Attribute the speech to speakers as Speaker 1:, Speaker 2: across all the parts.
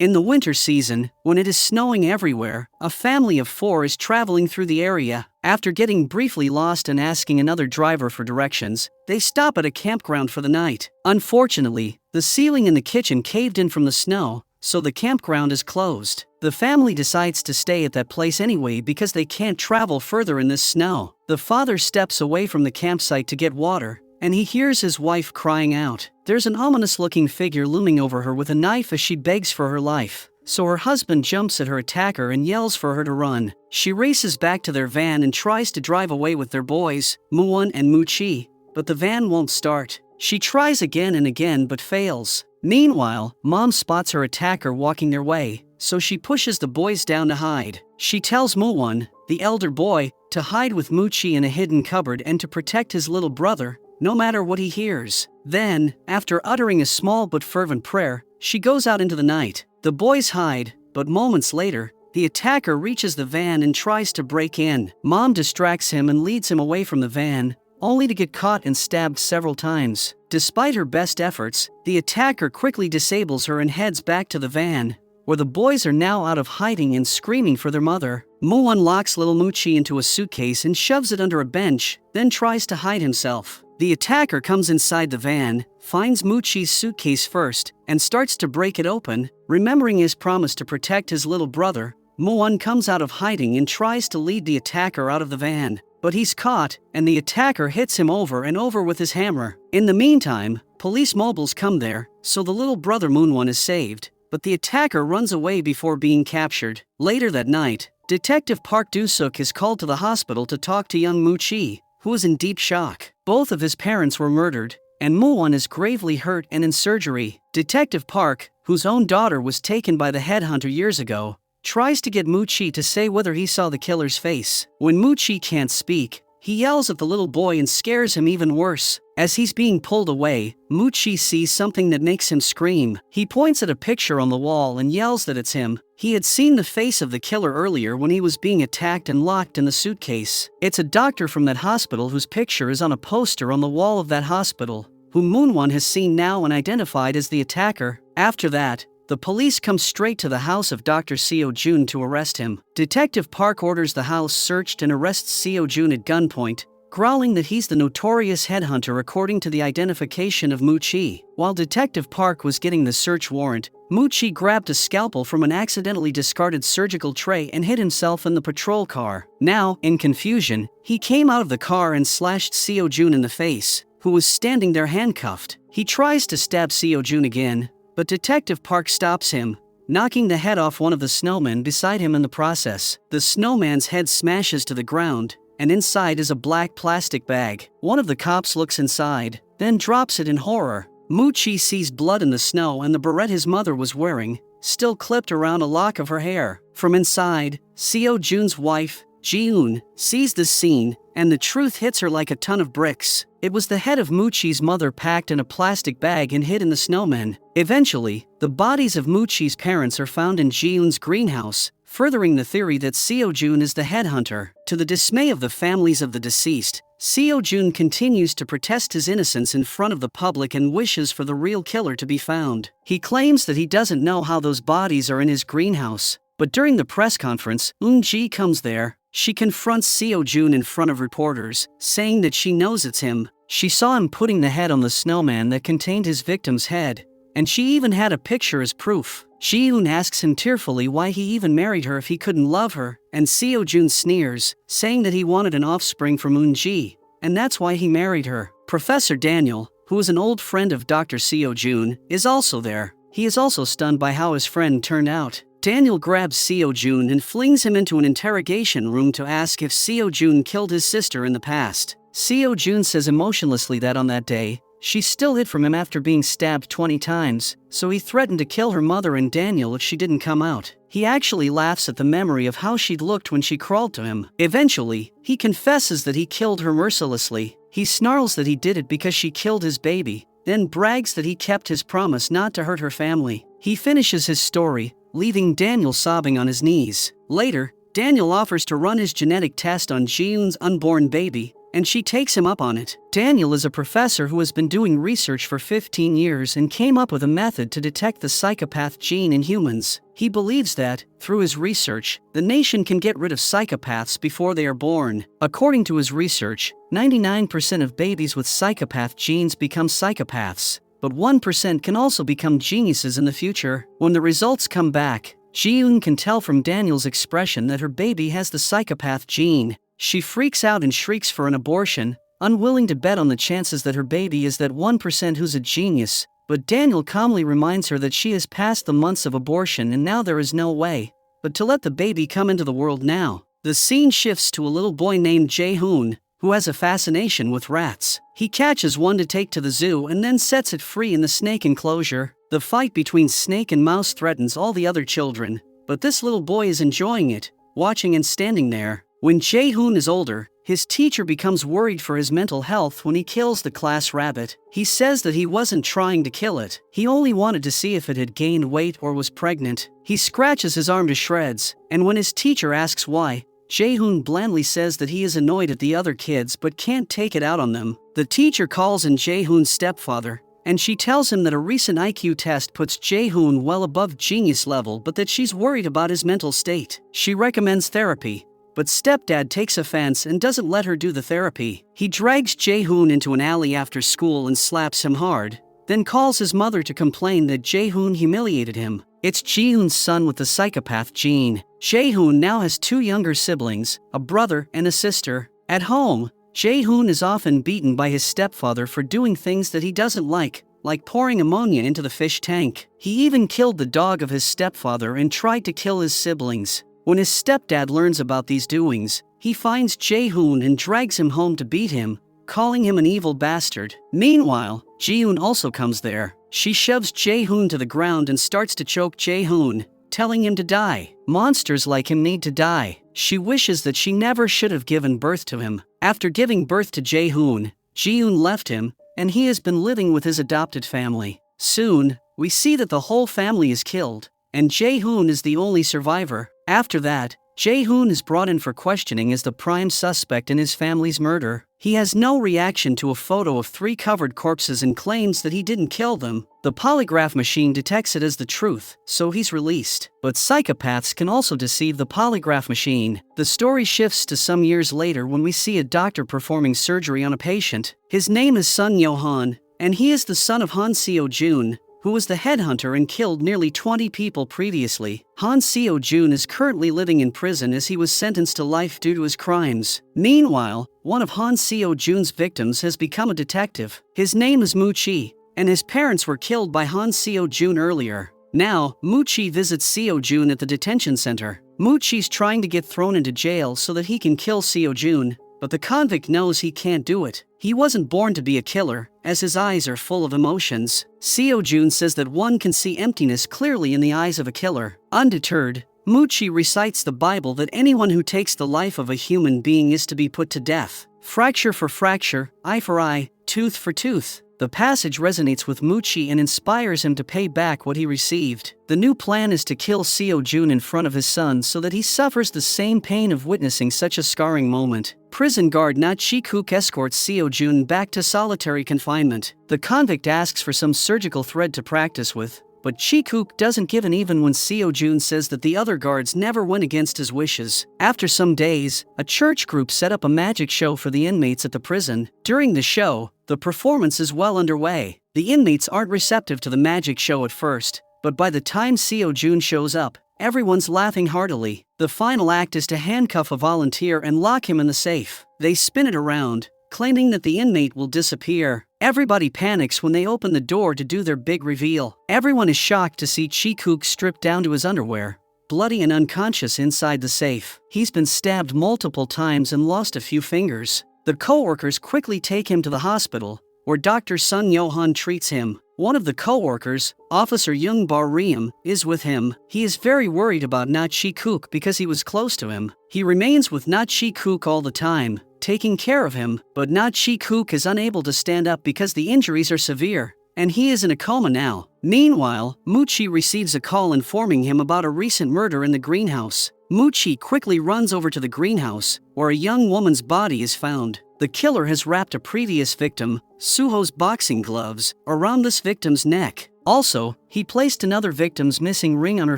Speaker 1: In the winter season, when it is snowing everywhere, a family of 4 is traveling through the area. After getting briefly lost and asking another driver for directions, they stop at a campground for the night. Unfortunately, the ceiling in the kitchen caved in from the snow, so the campground is closed. The family decides to stay at that place anyway because they can't travel further in this snow. The father steps away from the campsite to get water, and he hears his wife crying out. There's an ominous-looking figure looming over her with a knife as she begs for her life. So her husband jumps at her attacker and yells for her to run. She races back to their van and tries to drive away with their boys, Muwon and Muchi, but the van won't start. She tries again and again but fails. Meanwhile, Mom spots her attacker walking their way, so she pushes the boys down to hide. She tells Muwon, the elder boy, to hide with Muchi in a hidden cupboard and to protect his little brother, no matter what he hears. Then, after uttering a small but fervent prayer, she goes out into the night. The boys hide, but moments later, the attacker reaches the van and tries to break in. Mom distracts him and leads him away from the van, only to get caught and stabbed several times. Despite her best efforts, the attacker quickly disables her and heads back to the van, where the boys are now out of hiding and screaming for their mother. Muwon locks little Muchi into a suitcase and shoves it under a bench, then tries to hide himself. The attacker comes inside the van, finds Muchi's suitcase first, and starts to break it open. Remembering his promise to protect his little brother, Muwon comes out of hiding and tries to lead the attacker out of the van. But he's caught, and the attacker hits him over and over with his hammer. In the meantime, police mobiles come there, so the little brother Moonwon is saved, but the attacker runs away before being captured. Later that night, Detective Park Do-suk is called to the hospital to talk to young Muchi, who is in deep shock. Both of his parents were murdered, and Muwon is gravely hurt and in surgery. Detective Park, whose own daughter was taken by the headhunter years ago, tries to get Muchi to say whether he saw the killer's face. When Muchi can't speak, he yells at the little boy and scares him even worse. As he's being pulled away, Muchi sees something that makes him scream. He points at a picture on the wall and yells that it's him. He had seen the face of the killer earlier when he was being attacked and locked in the suitcase. It's a doctor from that hospital whose picture is on a poster on the wall of that hospital, whom Moonwon has seen now and identified as the attacker. After that, the police come straight to the house of Dr. Seo-jun to arrest him. Detective Park orders the house searched and arrests Seo-jun at gunpoint, growling that he's the notorious headhunter according to the identification of Muchi. While Detective Park was getting the search warrant, Muchi grabbed a scalpel from an accidentally discarded surgical tray and hid himself in the patrol car. Now, in confusion, he came out of the car and slashed Seo-jun in the face, who was standing there handcuffed. He tries to stab Seo-jun again, but Detective Park stops him, knocking the head off one of the snowmen beside him in the process. The snowman's head smashes to the ground, and inside is a black plastic bag. One of the cops looks inside, then drops it in horror. Muchi sees blood in the snow and the beret his mother was wearing, still clipped around a lock of her hair. From inside, Seo-jun's wife, Ji-eun, sees this scene, and the truth hits her like a ton of bricks. It was the head of Muchi's mother packed in a plastic bag and hid in the snowmen. Eventually, the bodies of Muchi's parents are found in Ji-eun's greenhouse, furthering the theory that Seo-jun is the headhunter. To the dismay of the families of the deceased, Seo-jun continues to protest his innocence in front of the public and wishes for the real killer to be found. He claims that he doesn't know how those bodies are in his greenhouse, but during the press conference, Eun-ji comes there. She confronts Seo-jun in front of reporters, saying that she knows it's him. She saw him putting the head on the snowman that contained his victim's head, and she even had a picture as proof. Ji-eun asks him tearfully why he even married her if he couldn't love her, and Seo-jun sneers, saying that he wanted an offspring from Eun-ji, and that's why he married her. Professor Daniel, who is an old friend of Dr. Seo-jun, is also there. He is also stunned by how his friend turned out. Daniel grabs Seo-jun and flings him into an interrogation room to ask if Seo-jun killed his sister in the past. Seo-jun says emotionlessly that on that day, she still hid from him after being stabbed 20 times, so he threatened to kill her mother and Daniel if she didn't come out. He actually laughs at the memory of how she'd looked when she crawled to him. Eventually, he confesses that he killed her mercilessly. He snarls that he did it because she killed his baby, then brags that he kept his promise not to hurt her family. He finishes his story, leaving Daniel sobbing on his knees. Later, Daniel offers to run his genetic test on Ji-eun's unborn baby, and she takes him up on it. Daniel is a professor who has been doing research for 15 years and came up with a method to detect the psychopath gene in humans. He believes that, through his research, the nation can get rid of psychopaths before they are born. According to his research, 99% of babies with psychopath genes become psychopaths, but 1% can also become geniuses in the future. When the results come back, Ji-eun can tell from Daniel's expression that her baby has the psychopath gene. She freaks out and shrieks for an abortion, unwilling to bet on the chances that her baby is that 1% who's a genius, but Daniel calmly reminds her that she has passed the months of abortion and now there is no way but to let the baby come into the world now. The scene shifts to a little boy named Jae-hoon, who has a fascination with rats. He catches one to take to the zoo and then sets it free in the snake enclosure. The fight between snake and mouse threatens all the other children, but this little boy is enjoying it, watching and standing there. When Jae-hoon is older, his teacher becomes worried for his mental health when he kills the class rabbit. He says that he wasn't trying to kill it. He only wanted to see if it had gained weight or was pregnant. He scratches his arm to shreds, and when his teacher asks why, Jae-hoon blandly says that he is annoyed at the other kids but can't take it out on them. The teacher calls in Jae-hoon's stepfather, and she tells him that a recent IQ test puts Jae-hoon well above genius level but that she's worried about his mental state. She recommends therapy, but stepdad takes offense and doesn't let her do the therapy. He drags Jae-hoon into an alley after school and slaps him hard, then calls his mother to complain that Jae-hoon humiliated him. It's Ji-hoon's son with the psychopath gene. Jae-hoon now has 2 younger siblings, a brother and a sister. At home, Jae-hoon is often beaten by his stepfather for doing things that he doesn't like pouring ammonia into the fish tank. He even killed the dog of his stepfather and tried to kill his siblings. When his stepdad learns about these doings, he finds Jae-hoon and drags him home to beat him, calling him an evil bastard. Meanwhile, Ji-hoon also comes there. She shoves Jae-hoon to the ground and starts to choke Jae-hoon, telling him to die. Monsters like him need to die. She wishes that she never should have given birth to him. After giving birth to Jae-hoon, Ji-hoon left him, and he has been living with his adopted family. Soon, we see that the whole family is killed, and Jae-hoon is the only survivor. After that, Jae-hoon is brought in for questioning as the prime suspect in his family's murder. He has no reaction to a photo of 3 covered corpses and claims that he didn't kill them. The polygraph machine detects it as the truth, so he's released. But psychopaths can also deceive the polygraph machine. The story shifts to some years later when we see a doctor performing surgery on a patient. His name is Sun Yo-han, and he is the son of Han Seo-jun, who was the headhunter and killed nearly 20 people previously. Han Seo-jun is currently living in prison as he was sentenced to life due to his crimes. Meanwhile, one of Han Seo-jun's victims has become a detective. His name is Mu-chi, and his parents were killed by Han Seo-jun earlier. Now, Mu-chi visits Seo-jun at the detention center. Mu-chi's trying to get thrown into jail so that he can kill Seo-jun, but the convict knows he can't do it. He wasn't born to be a killer, as his eyes are full of emotions. Seo-jun says that one can see emptiness clearly in the eyes of a killer. Undeterred, Mu-chi recites the Bible that anyone who takes the life of a human being is to be put to death. Fracture for fracture, eye for eye, tooth for tooth. The passage resonates with Mu-chi and inspires him to pay back what he received. The new plan is to kill Seo-jun in front of his son so that he suffers the same pain of witnessing such a scarring moment. Prison guard Na Chi-kook escorts Seo-jun back to solitary confinement. The convict asks for some surgical thread to practice with, but Chi-kook doesn't give in even when Seo-jun says that the other guards never went against his wishes. After some days, a church group set up a magic show for the inmates at the prison. During the show, the performance is well underway. The inmates aren't receptive to the magic show at first, but by the time Seo-jun shows up, everyone's laughing heartily. The final act is to handcuff a volunteer and lock him in the safe. They spin it around, claiming that the inmate will disappear. Everybody panics when they open the door to do their big reveal. Everyone is shocked to see Chi-kook stripped down to his underwear, bloody and unconscious inside the safe. He's been stabbed multiple times and lost a few fingers. The co-workers quickly take him to the hospital, where Dr. Sun Yo-han treats him. One of the co-workers, Officer Young Bar-reum, is with him. He is very worried about Na Chi-kook because he was close to him. He remains with Na Chi-kook all the time, taking care of him, but Na Chi-kook is unable to stand up because the injuries are severe, and he is in a coma now. Meanwhile, Mu-chi receives a call informing him about a recent murder in the greenhouse. Mu-chi quickly runs over to the greenhouse, where a young woman's body is found. The The killer has wrapped a previous victim, Suho's boxing gloves, around this victim's neck. Also, he placed another victim's missing ring on her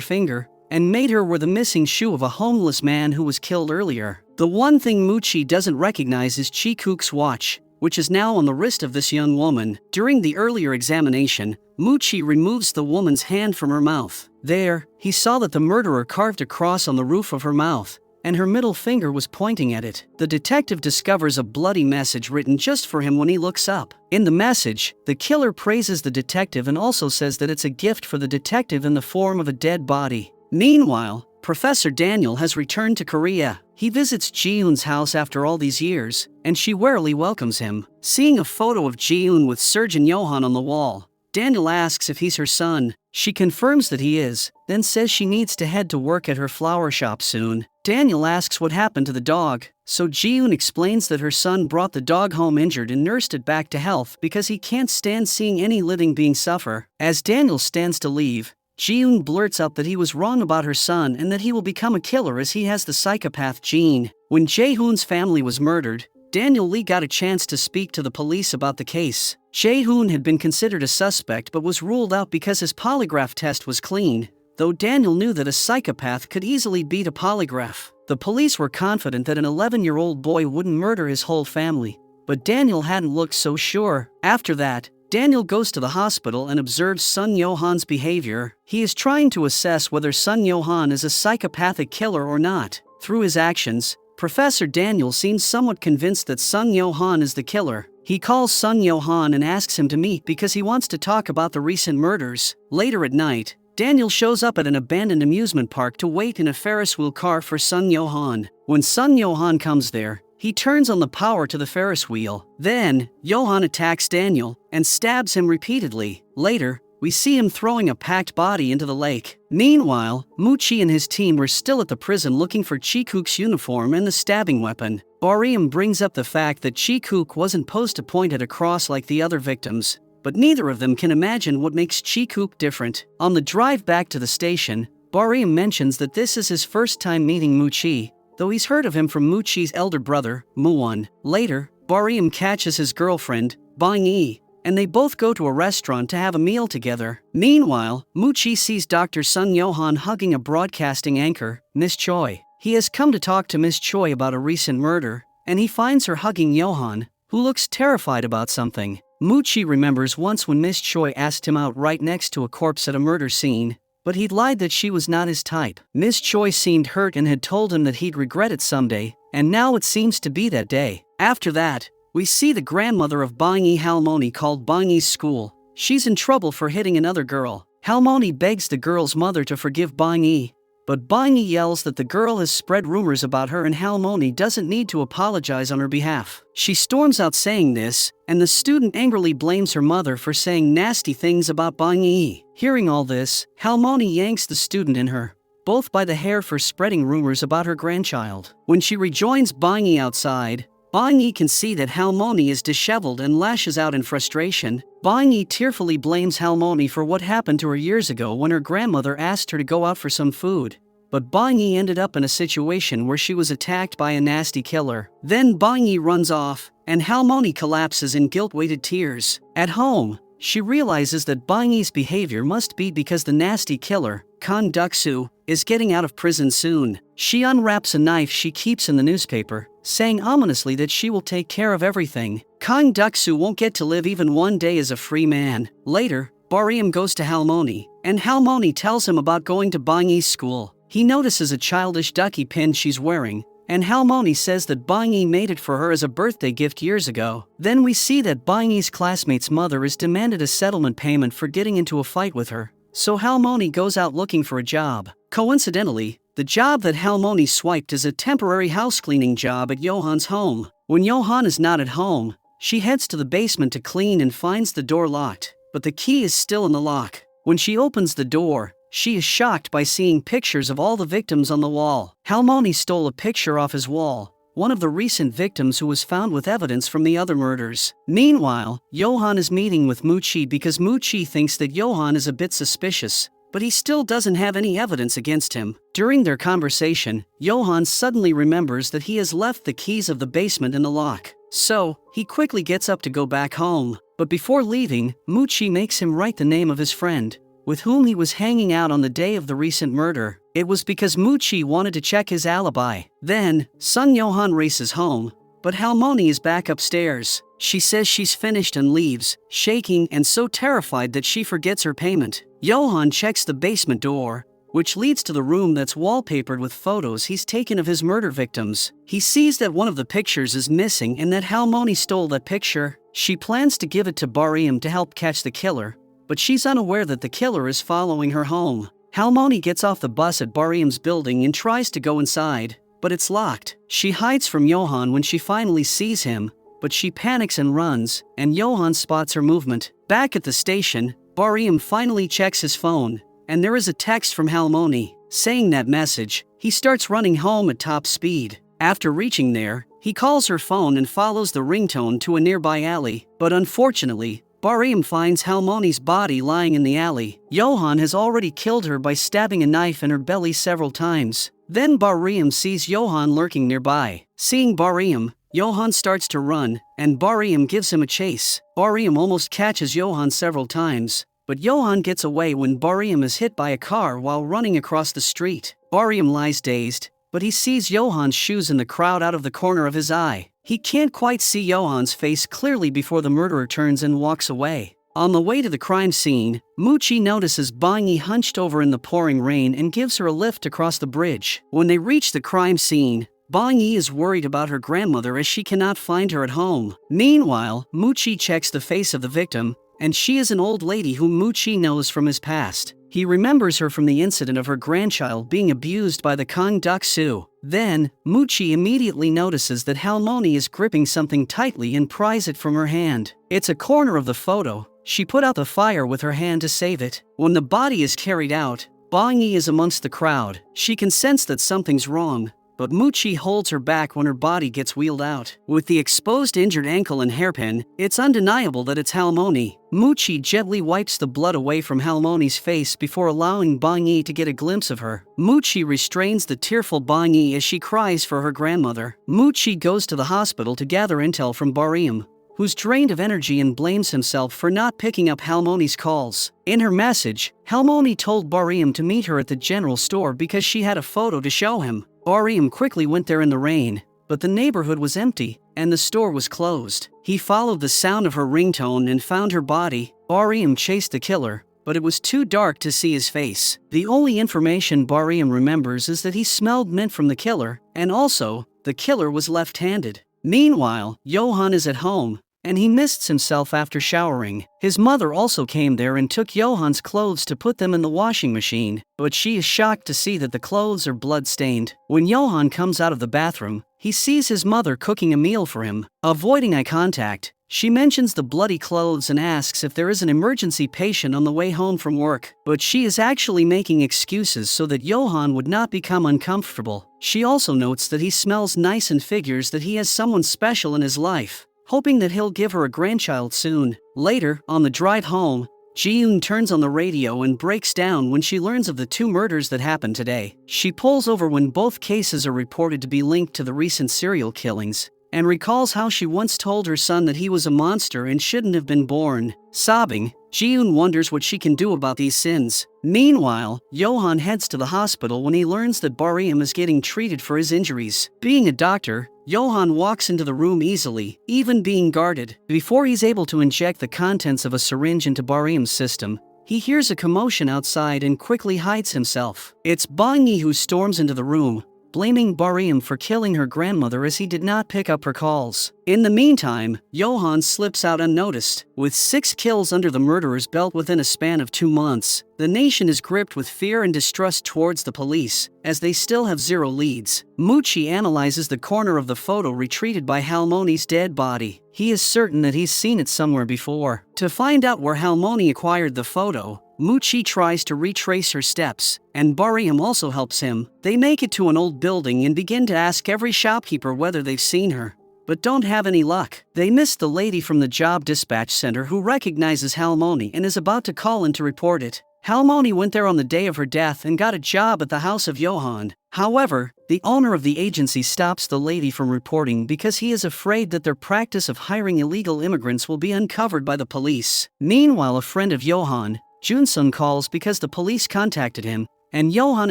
Speaker 1: finger and made her wear the missing shoe of a homeless man who was killed earlier. The one thing Muchi doesn't recognize is Chi-kook's watch, which is now on the wrist of this young woman. During the earlier examination, Muchi removes the woman's hand from her mouth. There, he saw that the murderer carved a cross on the roof of her mouth, and her middle finger was pointing at it. The detective discovers a bloody message written just for him when he looks up. In the message, the killer praises the detective and also says that it's a gift for the detective in the form of a dead body. Meanwhile, Professor Daniel has returned to Korea. He visits Ji-eun's house after all these years, and she warmly welcomes him. Seeing a photo of Ji-eun with Surgeon Johan on the wall, Daniel asks if he's her son. She confirms that he is, then says she needs to head to work at her flower shop soon. Daniel asks what happened to the dog, so Ji-eun explains that her son brought the dog home injured and nursed it back to health because he can't stand seeing any living being suffer. As Daniel stands to leave, Ji-eun blurts out that he was wrong about her son and that he will become a killer as he has the psychopath gene. When Jae-hoon's family was murdered, Daniel Lee got a chance to speak to the police about the case. Jae-hoon had been considered a suspect but was ruled out because his polygraph test was clean, though Daniel knew that a psychopath could easily beat a polygraph. The police were confident that an 11-year-old boy wouldn't murder his whole family, but Daniel hadn't looked so sure. After that, Daniel goes to the hospital and observes Sun Johan's behavior. He is trying to assess whether Sun Johan is a psychopathic killer or not. Through his actions, Professor Daniel seems somewhat convinced that Sun Johan is the killer. He calls Sun Johan and asks him to meet because he wants to talk about the recent murders. Later at night, Daniel shows up at an abandoned amusement park to wait in a Ferris wheel car for Sun Johan. When Sun Johan comes there, he turns on the power to the Ferris wheel. Then, Johan attacks Daniel and stabs him repeatedly. Later, we see him throwing a packed body into the lake. Meanwhile, Muchi and his team were still at the prison looking for Chi-kook's uniform and the stabbing weapon. Barium brings up the fact that Chi-kook wasn't supposed to point at a cross like the other victims, but neither of them can imagine what makes Chi-kook different. On the drive back to the station, Barium mentions that this is his first time meeting Muchi, though he's heard of him from Muchi's elder brother, Muwon. Later, Barium catches his girlfriend, Bang-yi, and they both go to a restaurant to have a meal together. Meanwhile, Muchi sees Dr. Sun Johan hugging a broadcasting anchor, Miss Choi. He has come to talk to Miss Choi about a recent murder, and he finds her hugging Johan, who looks terrified about something. Muchi remembers once when Miss Choi asked him out right next to a corpse at a murder scene, but he'd lied that she was not his type. Miss Choi seemed hurt and had told him that he'd regret it someday, and now it seems to be that day. After that, we see the grandmother of Bang-yi Halmoni called Bang-yi's school. She's in trouble for hitting another girl. Halmoni begs the girl's mother to forgive Bang-yi, but Bang-yi yells that the girl has spread rumors about her and Halmoni doesn't need to apologize on her behalf. She storms out saying this, and the student angrily blames her mother for saying nasty things about Bang-yi. Hearing all this, Halmoni yanks the student in her, both by the hair for spreading rumors about her grandchild. When she rejoins Bang-yi outside, Bang-yi can see that Halmoni is disheveled and lashes out in frustration. Bang-yi tearfully blames Halmoni for what happened to her years ago when her grandmother asked her to go out for some food. But Bang-yi ended up in a situation where she was attacked by a nasty killer. Then Bang-yi runs off, and Halmoni collapses in guilt-weighted tears. At home, she realizes that Bang-yi's behavior must be because the nasty killer, Kang Duk-soo, is getting out of prison soon. She unwraps a knife she keeps in the newspaper, saying ominously that she will take care of everything. Kang Duk-soo won't get to live even one day as a free man. Later, Barium goes to Halmoni, and Halmoni tells him about going to Bang-yi's school. He notices a childish ducky pin she's wearing, and Halmoni says that Bang-yi made it for her as a birthday gift years ago. Then we see that Bang-yi's classmate's mother is demanded a settlement payment for getting into a fight with her, so Halmoni goes out looking for a job. Coincidentally, the job that Halmoni swiped is a temporary house cleaning job at Johan's home. When Johan is not at home, she heads to the basement to clean and finds the door locked, but the key is still in the lock. When she opens the door, she is shocked by seeing pictures of all the victims on the wall. Halmoni stole a picture off his wall, one of the recent victims who was found with evidence from the other murders. Meanwhile, Johan is meeting with Muchi because Muchi thinks that Johan is a bit suspicious, but he still doesn't have any evidence against him. During their conversation, Johan suddenly remembers that he has left the keys of the basement in the lock. So, he quickly gets up to go back home. But before leaving, Muchi makes him write the name of his friend, with whom he was hanging out on the day of the recent murder. It was because Muchi wanted to check his alibi. Then, Sung Johan races home, but Halmoni is back upstairs. She says she's finished and leaves, shaking and so terrified that she forgets her payment. Johan checks the basement door, which leads to the room that's wallpapered with photos he's taken of his murder victims. He sees that one of the pictures is missing and that Halmoni stole that picture. She plans to give it to Bariam to help catch the killer, but she's unaware that the killer is following her home. Halmoni gets off the bus at Bariam's building and tries to go inside, but it's locked. She hides from Johan when she finally sees him, but she panics and runs, and Johan spots her movement. Back at the station, Bariam finally checks his phone, and there is a text from Halmoni. Saying that message, he starts running home at top speed. After reaching there, he calls her phone and follows the ringtone to a nearby alley, but unfortunately, Bariam finds Halmoni's body lying in the alley. Johan has already killed her by stabbing a knife in her belly several times. Then Bariam sees Johan lurking nearby. Seeing Bariam, Johan starts to run, and Bariam gives him a chase. Bariam almost catches Johan several times, but Johan gets away when Bariam is hit by a car while running across the street. Bariam lies dazed, but he sees Johan's shoes in the crowd out of the corner of his eye. He can't quite see Johan's face clearly before the murderer turns and walks away. On the way to the crime scene, Muchi notices Bangi hunched over in the pouring rain and gives her a lift across the bridge. When they reach the crime scene, Bangi is worried about her grandmother as she cannot find her at home. Meanwhile, Muchi checks the face of the victim, and she is an old lady whom Muchi knows from his past. He remembers her from the incident of her grandchild being abused by the Kang Duk-su. Then, Muchi immediately notices that Halmoni is gripping something tightly and pries it from her hand. It's a corner of the photo. She put out the fire with her hand to save it. When the body is carried out, Bangi is amongst the crowd. She can sense that something's wrong, but Muchi holds her back when her body gets wheeled out. With the exposed injured ankle and hairpin, it's undeniable that it's Halmoni. Muchi gently wipes the blood away from Halmoni's face before allowing Bangi to get a glimpse of her. Muchi restrains the tearful Bangi as she cries for her grandmother. Muchi goes to the hospital to gather intel from Bariam, who's drained of energy and blames himself for not picking up Halmoni's calls. In her message, Halmoni told Bariam to meet her at the general store because she had a photo to show him. Bariam quickly went there in the rain, but the neighborhood was empty, and the store was closed. He followed the sound of her ringtone and found her body. Bariam chased the killer, but it was too dark to see his face. The only information Bariam remembers is that he smelled mint from the killer, and also, the killer was left-handed. Meanwhile, Johan is at home, and he mists himself after showering. His mother also came there and took Johan's clothes to put them in the washing machine, but she is shocked to see that the clothes are blood-stained. When Johan comes out of the bathroom, he sees his mother cooking a meal for him. Avoiding eye contact, she mentions the bloody clothes and asks if there is an emergency patient on the way home from work, but she is actually making excuses so that Johan would not become uncomfortable. She also notes that he smells nice and figures that he has someone special in his life, hoping that he'll give her a grandchild soon. Later, on the drive home, Ji-yoon turns on the radio and breaks down when she learns of the 2 murders that happened today. She pulls over when both cases are reported to be linked to the recent serial killings, and recalls how she once told her son that he was a monster and shouldn't have been born. Sobbing, Ji-yoon wonders what she can do about these sins. Meanwhile, Johan heads to the hospital when he learns that Bariam is getting treated for his injuries. Being a doctor, Johan walks into the room easily, even being guarded. Before he's able to inject the contents of a syringe into Bariam's system, he hears a commotion outside and quickly hides himself. It's Bangi who storms into the room, blaming Bariam for killing her grandmother as he did not pick up her calls. In the meantime, Johan slips out unnoticed. With 6 kills under the murderer's belt within a span of 2 months, the nation is gripped with fear and distrust towards the police, as they still have 0 leads. Muchi analyzes the corner of the photo retrieved by Halmoni's dead body. He is certain that he's seen it somewhere before. To find out where Halmoni acquired the photo, Muchi tries to retrace her steps, and Bariam also helps him. They make it to an old building and begin to ask every shopkeeper whether they've seen her. but don't have any luck. They miss the lady from the job dispatch center who recognizes Halmoni and is about to call in to report it. Halmoni went there on the day of her death and got a job at the house of Johan. However, the owner of the agency stops the lady from reporting because he is afraid that their practice of hiring illegal immigrants will be uncovered by the police. Meanwhile, a friend of Johan, Junsun, calls because the police contacted him, and Johan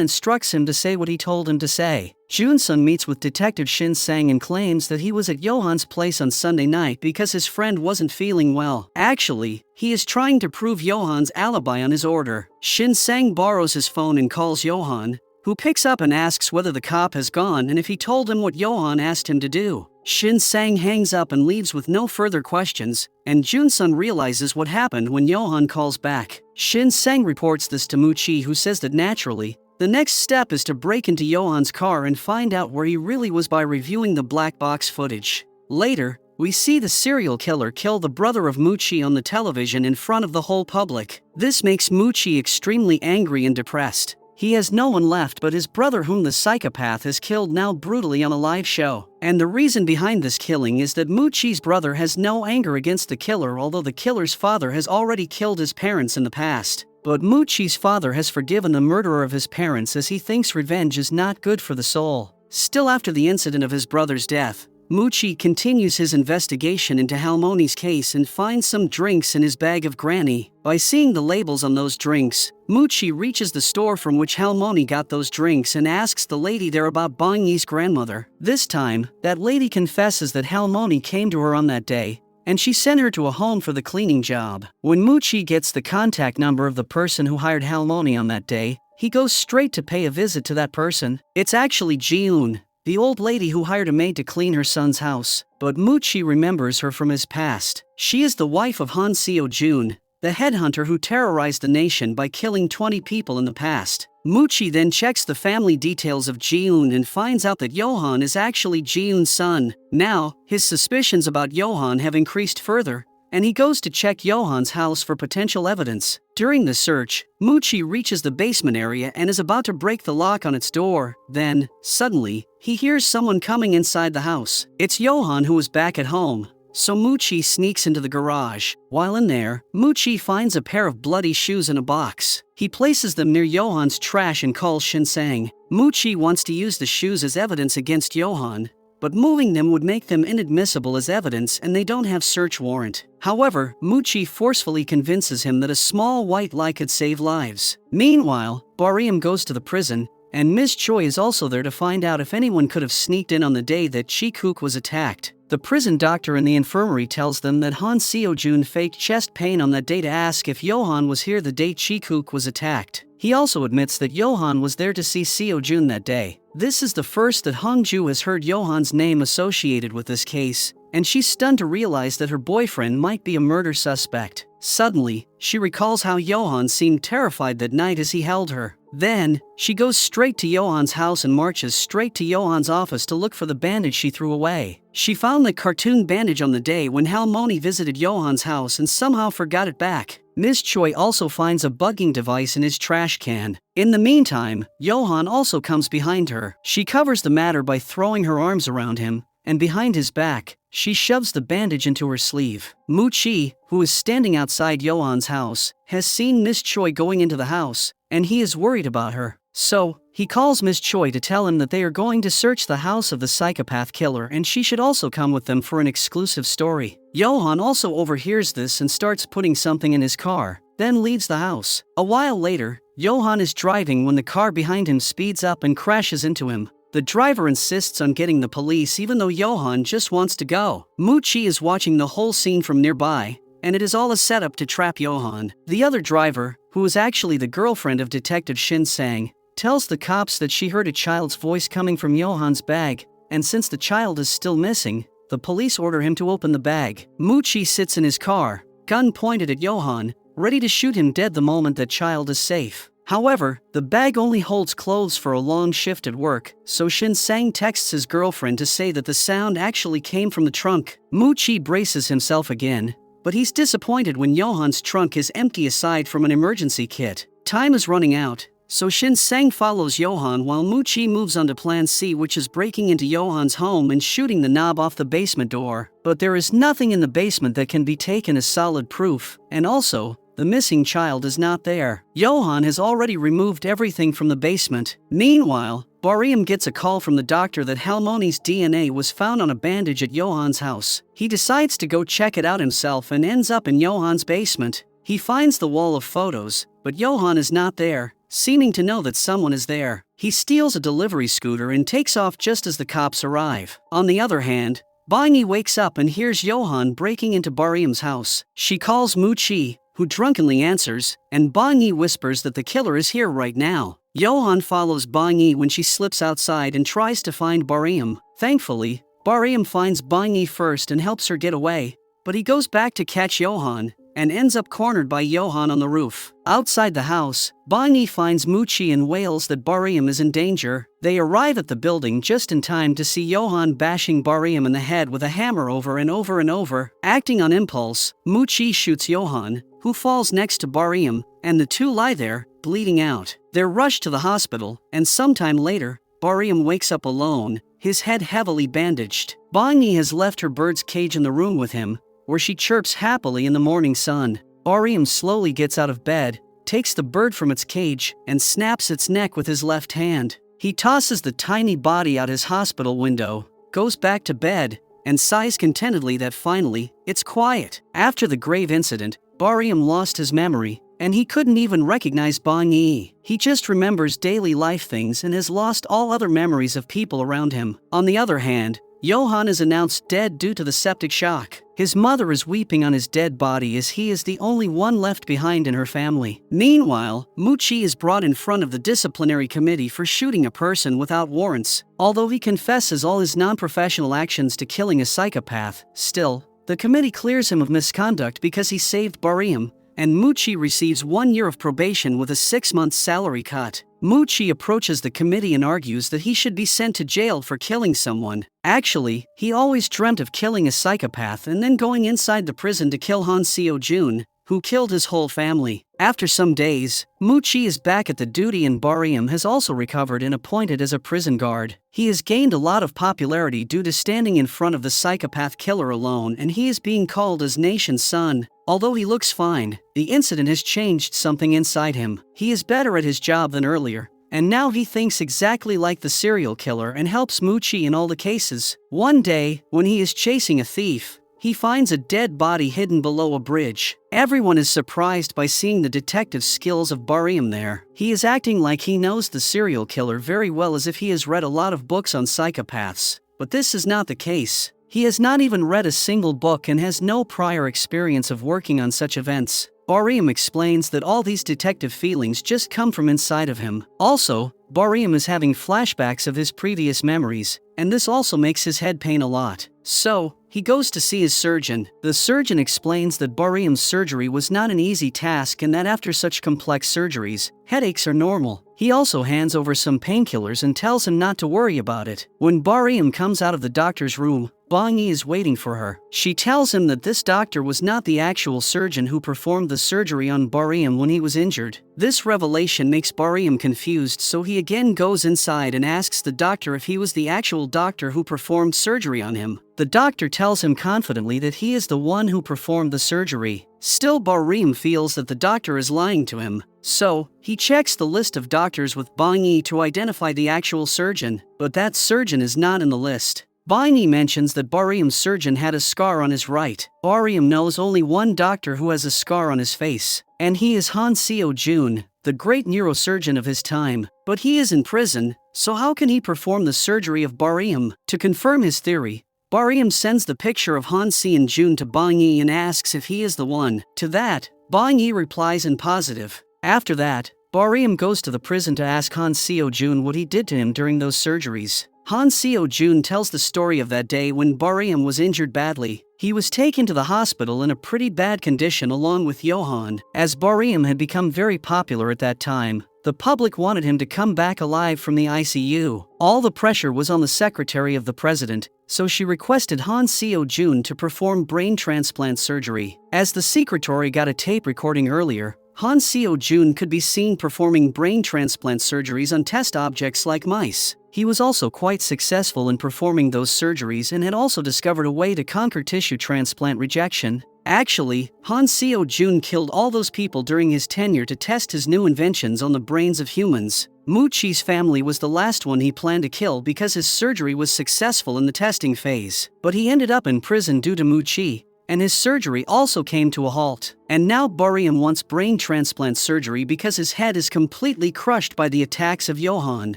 Speaker 1: instructs him to say what he told him to say. Junsun meets with Detective Shin Sang and claims that he was at Johan's place on Sunday night because his friend wasn't feeling well. Actually, he is trying to prove Johan's alibi on his order. Shin Sang borrows his phone and calls Johan, who picks up and asks whether the cop has gone and if he told him what Johan asked him to do. Shin Sang hangs up and leaves with no further questions, and Junsun realizes what happened when Johan calls back. Shin Sang reports this to Muchi, who says that naturally, the next step is to break into Johan's car and find out where he really was by reviewing the black box footage. Later, we see the serial killer kill the brother of Muchi on the television in front of the whole public. This makes Muchi extremely angry and depressed. He has no one left but his brother, whom the psychopath has killed now brutally on a live show. And the reason behind this killing is that Muchi's brother has no anger against the killer, although the killer's father has already killed his parents in the past. But Muchi's father has forgiven the murderer of his parents as he thinks revenge is not good for the soul. Still, after the incident of his brother's death, Muchi continues his investigation into Halmoni's case and finds some drinks in his bag of granny. By seeing the labels on those drinks, Muchi reaches the store from which Halmoni got those drinks and asks the lady there about Bangi's grandmother. This time, that lady confesses that Halmoni came to her on that day, and she sent her to a home for the cleaning job. When Muchi gets the contact number of the person who hired Halmoni on that day, he goes straight to pay a visit to that person. It's actually Ji-eun, the old lady who hired a maid to clean her son's house. But Muchi remembers her from his past. She is the wife of Han Seo-jun, the headhunter who terrorized the nation by killing 20 people in the past. Muchi then checks the family details of Ji-eun and finds out that Johan is actually Ji-eun's son. Now, his suspicions about Johan have increased further, and he goes to check Johan's house for potential evidence. During the search, Muchi reaches the basement area and is about to break the lock on its door. Then, suddenly, he hears someone coming inside the house. It's Johan, who is back at home. So Muchi sneaks into the garage. While in there, Muchi finds a pair of bloody shoes in a box. He places them near Johan's trash and calls Shin Sang. Muchi wants to use the shoes as evidence against Johan, but moving them would make them inadmissible as evidence and they don't have search warrant. However, Muchi forcefully convinces him that a small white lie could save lives. Meanwhile, Barium goes to the prison, and Ms. Choi is also there to find out if anyone could have sneaked in on the day that Chi-kook was attacked. The prison doctor in the infirmary tells them that Han Seo-jun faked chest pain on that day to ask if Johan was here the day Chi-kook was attacked. He also admits that Johan was there to see Seo-jun that day. This is the first that Hongju has heard Johan's name associated with this case, and she's stunned to realize that her boyfriend might be a murder suspect. Suddenly, she recalls how Johan seemed terrified that night as he held her. Then, she goes straight to Johan's house and marches straight to Johan's office to look for the bandage she threw away. She found the cartoon bandage on the day when Halmoni visited Johan's house and somehow forgot it back. Ms. Choi also finds a bugging device in his trash can. In the meantime, Johan also comes behind her. She covers the matter by throwing her arms around him, and behind his back, she shoves the bandage into her sleeve. Muchi, who is standing outside Johan's house, has seen Ms. Choi going into the house, and he is worried about her. So, he calls Ms. Choi to tell him that they are going to search the house of the psychopath killer and she should also come with them for an exclusive story. Johan also overhears this and starts putting something in his car, then leaves the house. A while later, Johan is driving when the car behind him speeds up and crashes into him. The driver insists on getting the police even though Johan just wants to go. Muchi is watching the whole scene from nearby, and it is all a setup to trap Johan. The other driver, who is actually the girlfriend of Detective Shin Sang, tells the cops that she heard a child's voice coming from Johan's bag, and since the child is still missing, the police order him to open the bag. Muchi sits in his car, gun pointed at Johan, ready to shoot him dead the moment that child is safe. However, the bag only holds clothes for a long shift at work, so Shin Sang texts his girlfriend to say that the sound actually came from the trunk. Muchi braces himself again, but he's disappointed when Johan's trunk is empty aside from an emergency kit. Time is running out, So Shin Sang follows Johan while Muchi moves on to Plan C, which is breaking into Johan's home and shooting the knob off the basement door. But there is nothing in the basement that can be taken as solid proof, and also, the missing child is not there. Johan has already removed everything from the basement. Meanwhile, Barium gets a call from the doctor that Halmoni's DNA was found on a bandage at Johan's house. He decides to go check it out himself and ends up in Johan's basement. He finds the wall of photos, but Johan is not there, seeming to know that someone is there. He steals a delivery scooter and takes off just as the cops arrive. On the other hand, Bangi wakes up and hears Johan breaking into Barium's house. She calls Muchi, who drunkenly answers, and Bangi whispers that the killer is here right now. Johan follows Bangi when she slips outside and tries to find Barium. Thankfully, Barium finds Bangi first and helps her get away, but he goes back to catch Johan and ends up cornered by Johan on the roof. Outside the house, Bangi finds Muchi and wails that Barium is in danger. They arrive at the building just in time to see Johan bashing Barium in the head with a hammer over and over and over. Acting on impulse, Muchi shoots Johan, who falls next to Barium, and the two lie there, bleeding out. They're rushed to the hospital, and sometime later, Barium wakes up alone, his head heavily bandaged. Bangi has left her bird's cage in the room with him, where she chirps happily in the morning sun. Barium slowly gets out of bed, takes the bird from its cage, and snaps its neck with his left hand. He tosses the tiny body out his hospital window, goes back to bed, and sighs contentedly that finally, it's quiet. After the grave incident, Barium lost his memory, and he couldn't even recognize Bangi. He just remembers daily life things and has lost all other memories of people around him. On the other hand, Johan is announced dead due to the septic shock. His mother is weeping on his dead body as he is the only one left behind in her family. Meanwhile, Muchi is brought in front of the disciplinary committee for shooting a person without warrants. Although he confesses all his non-professional actions to killing a psychopath, still, the committee clears him of misconduct because he saved Barium, and Muchi receives 1 year of probation with a 6-month salary cut. Muchi approaches the committee and argues that he should be sent to jail for killing someone. Actually, he always dreamt of killing a psychopath and then going inside the prison to kill Han Seo-jun, who killed his whole family. After some days, Muchi is back at the duty and Barium has also recovered and appointed as a prison guard. He has gained a lot of popularity due to standing in front of the psychopath killer alone, and he is being called as Nation's son. Although he looks fine, the incident has changed something inside him. He is better at his job than earlier, and now he thinks exactly like the serial killer and helps Muchi in all the cases. One day, when he is chasing a thief, he finds a dead body hidden below a bridge. Everyone is surprised by seeing the detective skills of Barium there. He is acting like he knows the serial killer very well, as if he has read a lot of books on psychopaths. But this is not the case. He has not even read a single book and has no prior experience of working on such events. Barium explains that all these detective feelings just come from inside of him. Also, Barium is having flashbacks of his previous memories, and this also makes his head pain a lot. So, he goes to see his surgeon. The surgeon explains that Barium's surgery was not an easy task and that after such complex surgeries, headaches are normal. He also hands over some painkillers and tells him not to worry about it. When Barium comes out of the doctor's room, Bangi is waiting for her. She tells him that this doctor was not the actual surgeon who performed the surgery on Barium when he was injured. This revelation makes Barium confused, so he again goes inside and asks the doctor if he was the actual doctor who performed surgery on him. The doctor tells him confidently that he is the one who performed the surgery. Still, Barium feels that the doctor is lying to him, so he checks the list of doctors with Bangi to identify the actual surgeon, but that surgeon is not in the list. Bangi mentions that Barium's surgeon had a scar on his right. Barium knows only one doctor who has a scar on his face, and he is Han Seo-jun, the great neurosurgeon of his time. But he is in prison, so how can he perform the surgery of Barium? To confirm his theory, Barium sends the picture of Han Seo-jun to Bangi and asks if he is the one. To that, Bangi replies in positive. After that, Barium goes to the prison to ask Han Seo-jun what he did to him during those surgeries. Han Seo-jun tells the story of that day when Barium was injured badly. He was taken to the hospital in a pretty bad condition along with Johan. As Barium had become very popular at that time, the public wanted him to come back alive from the ICU. All the pressure was on the secretary of the president, so she requested Han Seo-jun to perform brain transplant surgery. As the secretary got a tape recording earlier, Han Seo-jun could be seen performing brain transplant surgeries on test objects like mice. He was also quite successful in performing those surgeries and had also discovered a way to conquer tissue transplant rejection. Actually, Han Seo-jun killed all those people during his tenure to test his new inventions on the brains of humans. Mu-chi's family was the last one he planned to kill because his surgery was successful in the testing phase. But he ended up in prison due to Mu-chi, and his surgery also came to a halt. And now Barium wants brain transplant surgery because his head is completely crushed by the attacks of Johan.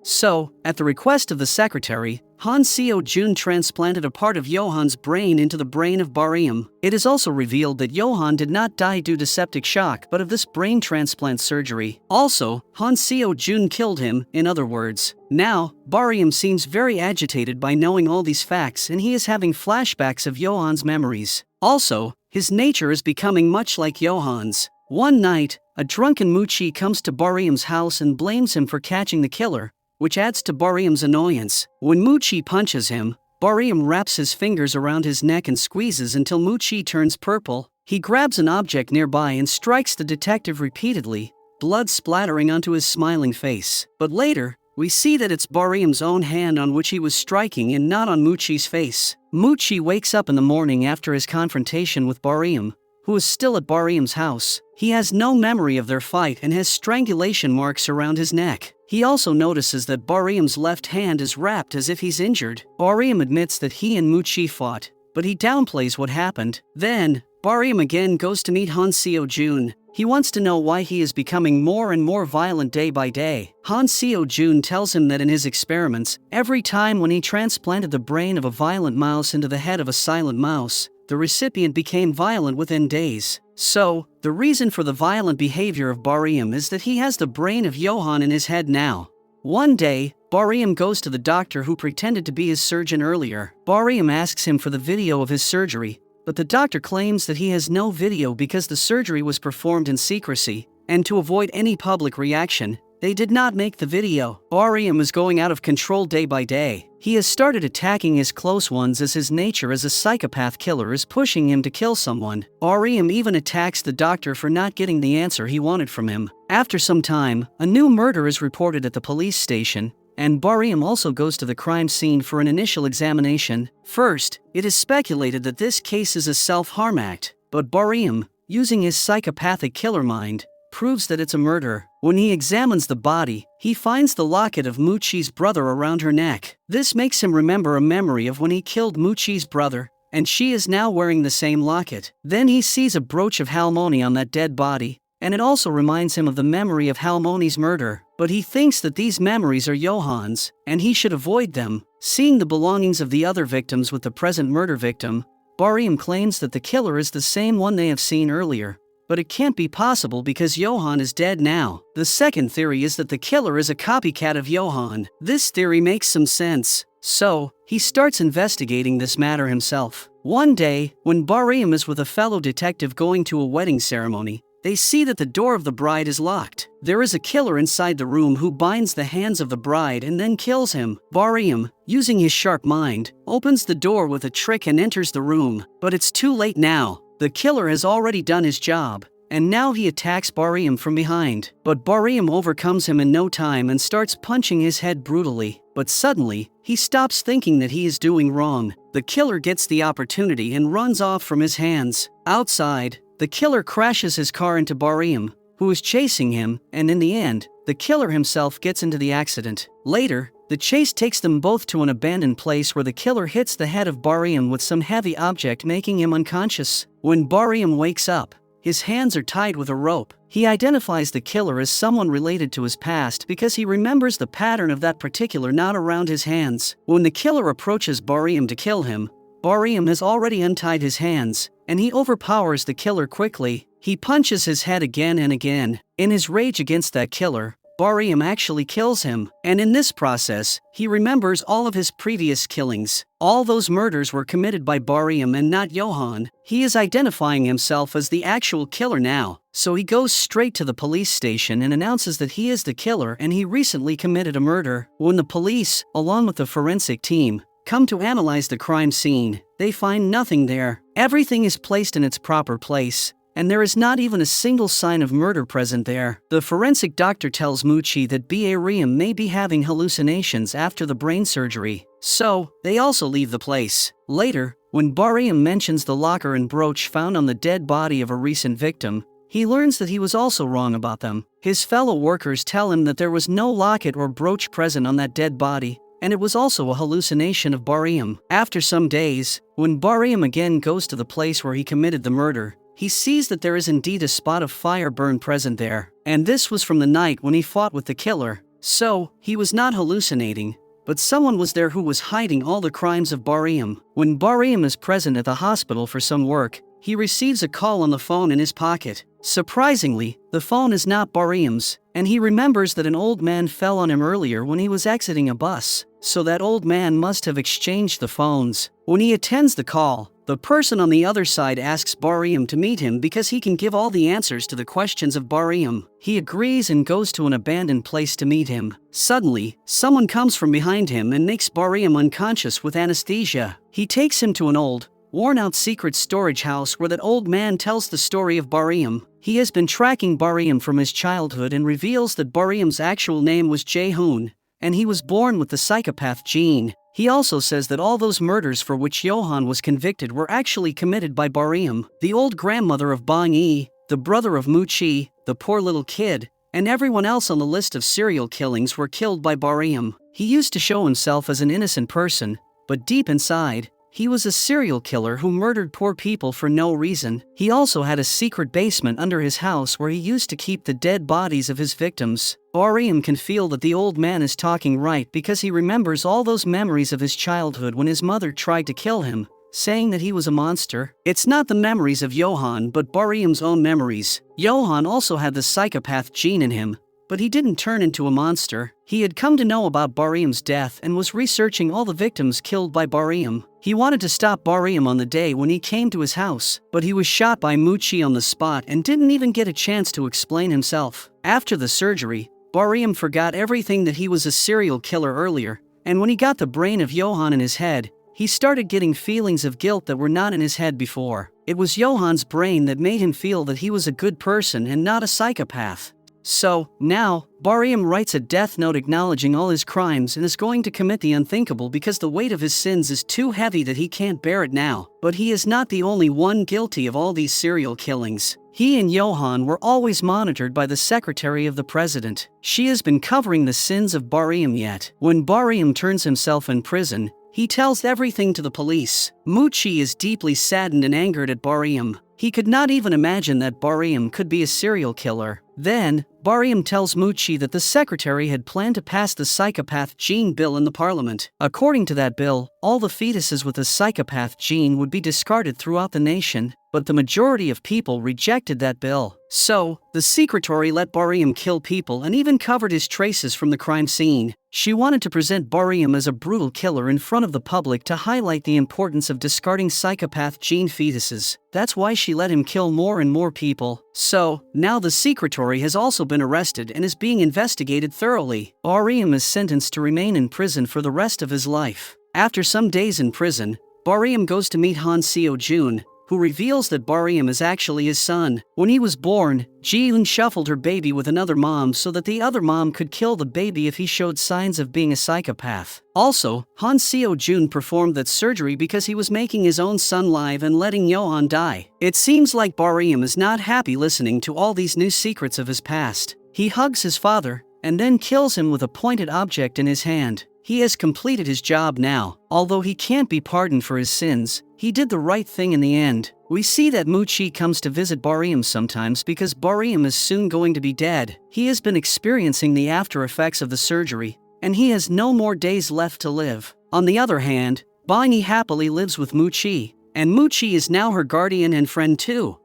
Speaker 1: So, at the request of the secretary, Han Seo-jun transplanted a part of Johan's brain into the brain of Barium. It is also revealed that Johan did not die due to septic shock but of this brain transplant surgery. Also, Han Seo-jun killed him, in other words. Now, Barium seems very agitated by knowing all these facts and he is having flashbacks of Johan's memories. Also, his nature is becoming much like Johan's. One night, a drunken Mu-chi comes to Barium's house and blames him for catching the killer, which adds to Barium's annoyance. When Mu-chi punches him, Barium wraps his fingers around his neck and squeezes until Mu-chi turns purple. He grabs an object nearby and strikes the detective repeatedly, blood splattering onto his smiling face. But later, we see that it's Barium's own hand on which he was striking and not on Mu-chi's face. Mu-chi wakes up in the morning after his confrontation with Barium, who is still at Barium's house. He has no memory of their fight and has strangulation marks around his neck. He also notices that Barium's left hand is wrapped as if he's injured. Barium admits that he and Mu-chi fought, but he downplays what happened. Then, Barium again goes to meet Han Seo-jun. He wants to know why he is becoming more and more violent day by day. Han Seo-jun tells him that in his experiments, every time when he transplanted the brain of a violent mouse into the head of a silent mouse, the recipient became violent within days. So, the reason for the violent behavior of Barium is that he has the brain of Johan in his head now. One day, Barium goes to the doctor who pretended to be his surgeon earlier. Barium asks him for the video of his surgery, but the doctor claims that he has no video because the surgery was performed in secrecy, and to avoid any public reaction, they did not make the video. Barium is going out of control day by day. He has started attacking his close ones as his nature as a psychopath killer is pushing him to kill someone. Barium even attacks the doctor for not getting the answer he wanted from him. After some time, a new murder is reported at the police station, and Barium also goes to the crime scene for an initial examination. First, it is speculated that this case is a self-harm act, but Barium, using his psychopathic killer mind, proves that it's a murder. When he examines the body, he finds the locket of Mu-chi's brother around her neck. This makes him remember a memory of when he killed Mu-chi's brother, and she is now wearing the same locket. Then he sees a brooch of Halmoni on that dead body, and it also reminds him of the memory of Halmoni's murder. But he thinks that these memories are Johan's, and he should avoid them. Seeing the belongings of the other victims with the present murder victim, Barium claims that the killer is the same one they have seen earlier. But it can't be possible because Johan is dead now. The second theory is that the killer is a copycat of Johan. This theory makes some sense. So, he starts investigating this matter himself. One day, when Barium is with a fellow detective going to a wedding ceremony, they see that the door of the bride is locked. There is a killer inside the room who binds the hands of the bride and then kills him. Barium, using his sharp mind, opens the door with a trick and enters the room. But it's too late now. The killer has already done his job, and now he attacks Barium from behind. But Barium overcomes him in no time and starts punching his head brutally. But suddenly, he stops thinking that he is doing wrong. The killer gets the opportunity and runs off from his hands. Outside, the killer crashes his car into Barium, who is chasing him, and in the end, the killer himself gets into the accident. Later, the chase takes them both to an abandoned place where the killer hits the head of Barium with some heavy object, making him unconscious. When Barium wakes up, his hands are tied with a rope. He identifies the killer as someone related to his past because he remembers the pattern of that particular knot around his hands. When the killer approaches Barium to kill him, Barium has already untied his hands, and he overpowers the killer quickly. He punches his head again and again. In his rage against that killer, Barium actually kills him, and in this process, he remembers all of his previous killings. All those murders were committed by Barium and not Johan. He is identifying himself as the actual killer now, so he goes straight to the police station and announces that he is the killer and he recently committed a murder. When the police, along with the forensic team, come to analyze the crime scene, they find nothing there. Everything is placed in its proper place, and there is not even a single sign of murder present there. The forensic doctor tells Muchi that Barium may be having hallucinations after the brain surgery, so they also leave the place. Later, when Barium mentions the locker and brooch found on the dead body of a recent victim, he learns that he was also wrong about them. His fellow workers tell him that there was no locket or brooch present on that dead body, and it was also a hallucination of Barium. After some days, when Barium again goes to the place where he committed the murder, he sees that there is indeed a spot of fire burn present there, and this was from the night when he fought with the killer. So, he was not hallucinating, but someone was there who was hiding all the crimes of Barium. When Barium is present at the hospital for some work, he receives a call on the phone in his pocket. Surprisingly, the phone is not Barium's, and he remembers that an old man fell on him earlier when he was exiting a bus, so that old man must have exchanged the phones. When he attends the call, the person on the other side asks Barium to meet him because he can give all the answers to the questions of Barium. He agrees and goes to an abandoned place to meet him. Suddenly, someone comes from behind him and makes Barium unconscious with anesthesia. He takes him to an old, worn-out secret storage house where that old man tells the story of Barium. He has been tracking Barium from his childhood and reveals that Barium's actual name was Jae-hoon, and he was born with the psychopath gene. He also says that all those murders for which Johan was convicted were actually committed by Barium, the old grandmother of Bang-yi, the brother of Muchi, the poor little kid, and everyone else on the list of serial killings were killed by Barium. He used to show himself as an innocent person, but deep inside, he was a serial killer who murdered poor people for no reason. He also had a secret basement under his house where he used to keep the dead bodies of his victims. Barium can feel that the old man is talking right because he remembers all those memories of his childhood when his mother tried to kill him, saying that he was a monster. It's not the memories of Johan but Barium's own memories. Johan also had the psychopath gene in him, but he didn't turn into a monster. He had come to know about Barium's death and was researching all the victims killed by Barium. He wanted to stop Barium on the day when he came to his house, but he was shot by Muchi on the spot and didn't even get a chance to explain himself. After the surgery, Barium forgot everything that he was a serial killer earlier, and when he got the brain of Johan in his head, he started getting feelings of guilt that were not in his head before. It was Johan's brain that made him feel that he was a good person and not a psychopath. So, now, Barium writes a death note acknowledging all his crimes and is going to commit the unthinkable because the weight of his sins is too heavy that he can't bear it now. But he is not the only one guilty of all these serial killings. He and Johan were always monitored by the secretary of the president. She has been covering the sins of Barium yet. When Barium turns himself in prison, he tells everything to the police. Muchi is deeply saddened and angered at Barium. He could not even imagine that Barium could be a serial killer. Then, Barium tells Muchi that the secretary had planned to pass the psychopath gene bill in the parliament. According to that bill, all the fetuses with the psychopath gene would be discarded throughout the nation, but the majority of people rejected that bill. So, the secretary let Barium kill people and even covered his traces from the crime scene. She wanted to present Barium as a brutal killer in front of the public to highlight the importance of discarding psychopath gene fetuses. That's why she let him kill more and more people. So, now the secretary has also been arrested and is being investigated thoroughly. Barium is sentenced to remain in prison for the rest of his life. After some days in prison, Barium goes to meet Han Seo-jun, who reveals that Barium is actually his son. When he was born, Ji-eun shuffled her baby with another mom so that the other mom could kill the baby if he showed signs of being a psychopath. Also, Han Seo-jun performed that surgery because he was making his own son live and letting Johan die. It seems like Barium is not happy listening to all these new secrets of his past. He hugs his father, and then kills him with a pointed object in his hand. He has completed his job now. Although he can't be pardoned for his sins, he did the right thing in the end. We see that Muchi comes to visit Barium sometimes because Barium is soon going to be dead. He has been experiencing the after effects of the surgery, and he has no more days left to live. On the other hand, Bang-yi happily lives with Muchi, and Muchi is now her guardian and friend too.